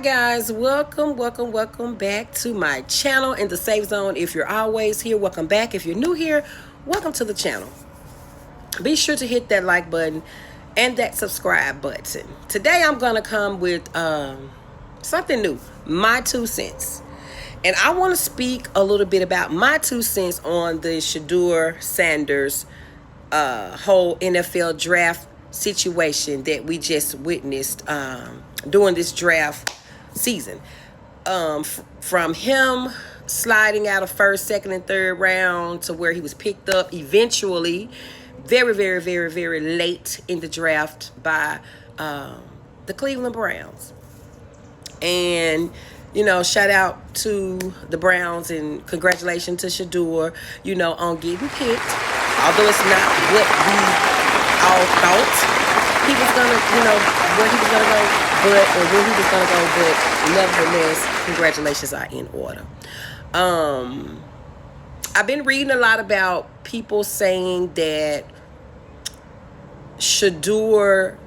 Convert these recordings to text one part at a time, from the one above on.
guys, welcome back to my channel in the Safe Zone. If you're always here, welcome back. If you're new here, welcome to the channel. Be sure to hit that like button and that subscribe button. Today I'm gonna come with something new, my 2 cents. And I want to speak a little bit about my 2 cents on the Shedeur Sanders whole NFL draft situation that we just witnessed during this draft season. From him sliding out of first, second, and third round to where he was picked up eventually, very late in the draft by the Cleveland Browns. And shout out to the Browns and congratulations to Shedeur, on getting picked. Although it's not what we all thought he was gonna, where he was gonna go, or where he was gonna go, but nevertheless, congratulations are in order. I've been reading a lot about people saying that Shedeur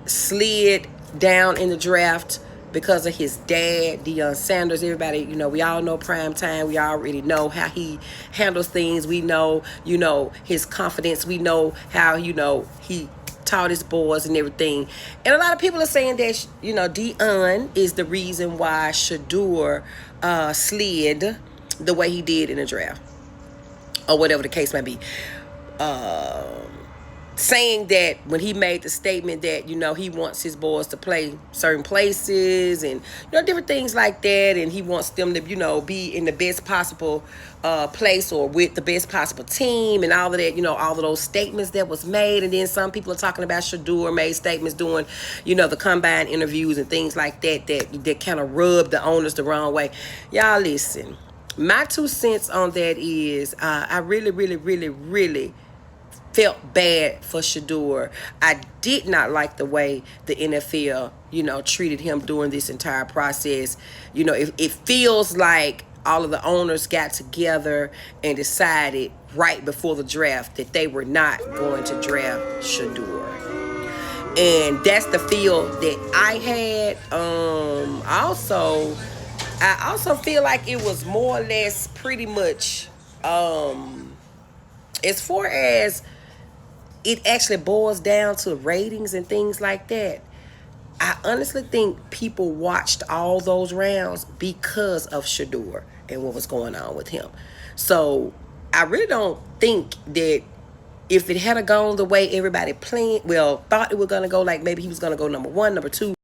slid down in the draft because of his dad, Deion Sanders. Everybody, we all know prime time. We already know how he handles things. We know, his confidence. We know how, he taught his boys and everything. And a lot of people are saying that, Deion is the reason why Shedeur slid the way he did in the draft, or whatever the case may be. Saying that when he made the statement that, he wants his boys to play certain places and, different things like that. And he wants them to, be in the best possible place or with the best possible team and all of that, all of those statements that was made. And then some people are talking about Shedeur made statements during, the combine interviews and things like that kind of rubbed the owners the wrong way. Y'all listen, my 2 cents on that is I really felt bad for Shedeur. I did not like the way the NFL, treated him during this entire process. It feels like all of the owners got together and decided right before the draft that they were not going to draft Shedeur. And that's the feel that I had. I also feel like it was more or less pretty much as far as it actually boils down to ratings and things like that. I honestly think people watched all those rounds because of Shedeur and what was going on with him. So I really don't think that if it had gone the way everybody thought it was going to go, like maybe he was going to go number one, number two,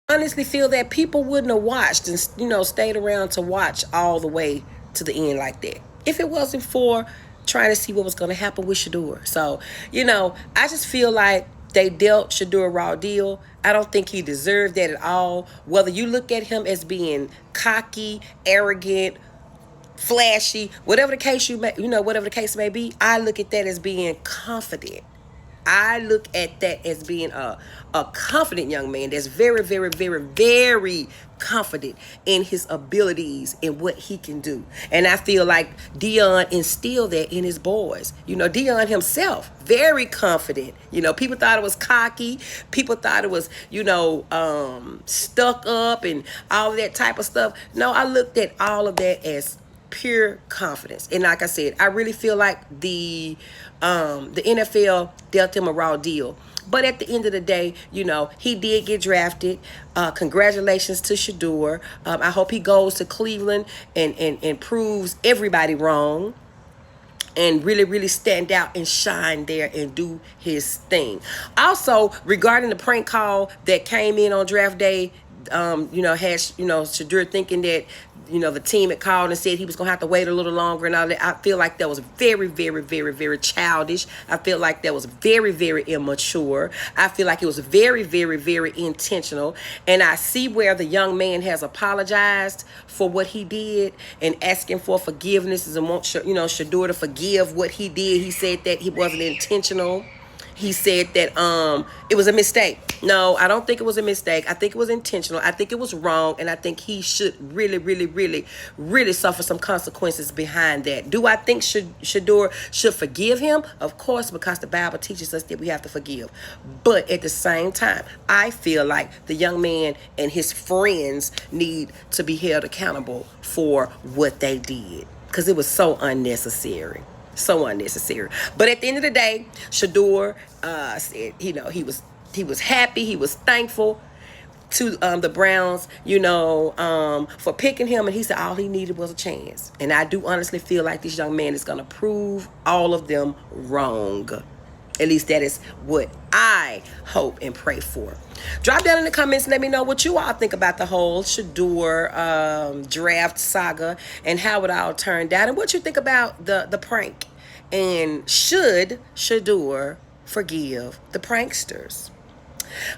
I honestly feel that people wouldn't have watched and, stayed around to watch all the way to the end like that if it wasn't for trying to see what was going to happen with Shedeur. So, I just feel like they dealt Shedeur a raw deal. I don't think he deserved that at all. Whether you look at him as being cocky, arrogant, flashy, whatever the case whatever the case may be, I look at that as being confident. I look at that as being a confident young man that's very confident in his abilities and what he can do. And I feel like Deion instilled that in his boys. Deion himself, very confident. People thought it was cocky. People thought it was, stuck up and all of that type of stuff. No, I looked at all of that as pure confidence. And like I said, I really feel like the NFL dealt him a raw deal. But at the end of the day, he did get drafted. Congratulations to Shedeur. I hope he goes to Cleveland and proves everybody wrong and really stand out and shine there and do his thing. Also, regarding the prank call that came in on draft day, had Shedeur thinking that the team had called and said he was going to have to wait a little longer and all that. I feel like that was very childish. I feel like that was very immature. I feel like it was very intentional. And I see where the young man has apologized for what he did and asking for forgiveness and want Shedeur to forgive what he did. He said that he wasn't intentional. He said that it was a mistake. No, I don't think it was a mistake. I think it was intentional. I think it was wrong, and I think he should really, really, really, really suffer some consequences behind that. Do I think Shador should forgive him? Of course, because the Bible teaches us that we have to forgive. But at the same time, I feel like the young man and his friends need to be held accountable for what they did, because it was so unnecessary. So unnecessary. But at the end of the day, Shador said, he was happy, he was thankful to the Browns, for picking him, and he said all he needed was a chance. And I do honestly feel like this young man is going to prove all of them wrong. At least that is what I hope and pray for. Drop down in the comments and let me know what you all think about the whole Shador draft saga and how it all turned out, and what you think about the prank. And should Shador forgive the pranksters?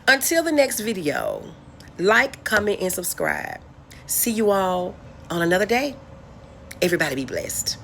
Until the next video, like, comment, and subscribe. See you all on another day. Everybody be blessed.